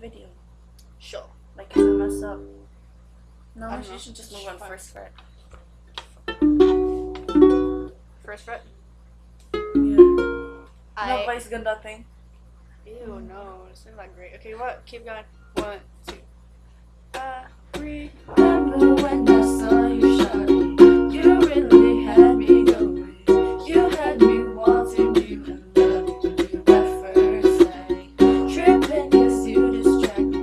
video. Sure. Like if I mess up. No, I don't you know. should just move on Fine. first fret. First fret. Yeah. No vice ganda thing. Ew, no, it's not that great. Okay, what? Keep going. 1, 2. Remember when I saw you shining? You really had me going. You had me wanting you and loving you at first sight. Tripping 'cause you distract me.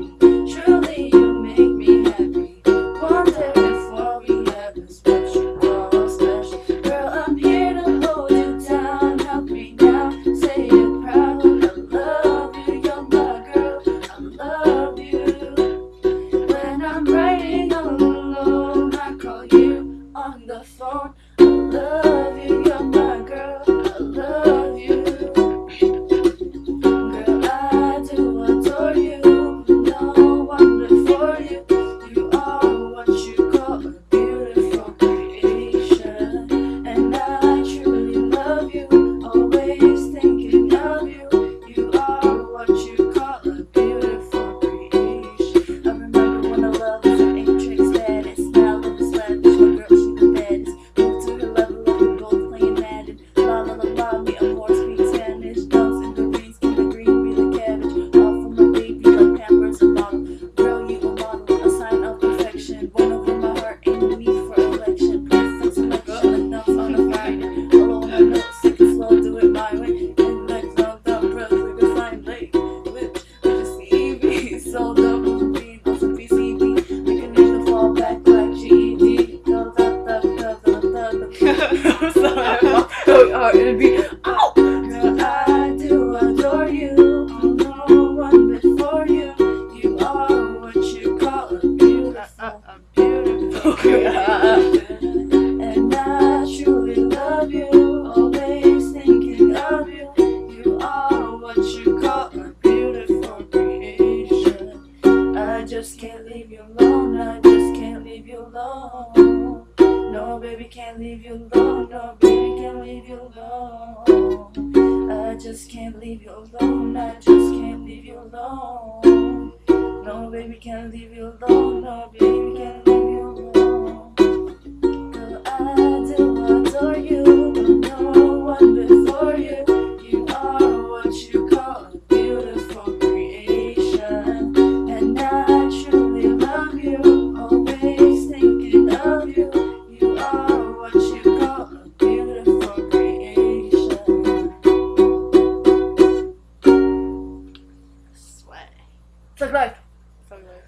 Truly, you make me happy. Wonder if what we have is what you call special. Girl, I'm here to hold you down. Help me now. Say it proud. I love you. You're my girl. I love you. When I'm writing all alone, I call you on the phone. I love you, you're my girl. I love you. Girl, I do adore you. No one before you. You are what you call a beautiful creation. And I truly love you. Always thinking of you. You are what you call a beautiful creation. I remember when I love was an Atrix status. Now love is lavish. My girl, she the baddest. Moved to her level of we both playing Madden. La la la la, me and more speak Spanish. Doves in the reeds, in the green, be the cabbage. All for my baby like Pampers and bottle. Girl, you a model, a sign of perfection. One over my heart, ain't no need for election. Perfect selection, like nuts on a Friday. All on my notes, sick and slow, do it my way. And next on down, press, we can find late. Which just EV, so double B, what's a PCB? We can even fall back like GED. So R&B. Ow! Girl, I do adore you. No one before you. You are what you call a beautiful creation. And I truly love you. Always thinking of you. You are what you call a beautiful creation. I just can't leave you alone. I just can't leave you alone. No, baby, can't leave you alone. No, baby, can't leave you alone. I just can't leave you alone. I just can't leave you alone. No, baby, can't leave you alone. No, baby, can't leave you alone. Girl, I do adore you. No one before you. You are what you call a beautiful creation. And I truly love you. Always thinking of you. You are what you call a beautiful creation. Sweat. It's like life. Fuck life.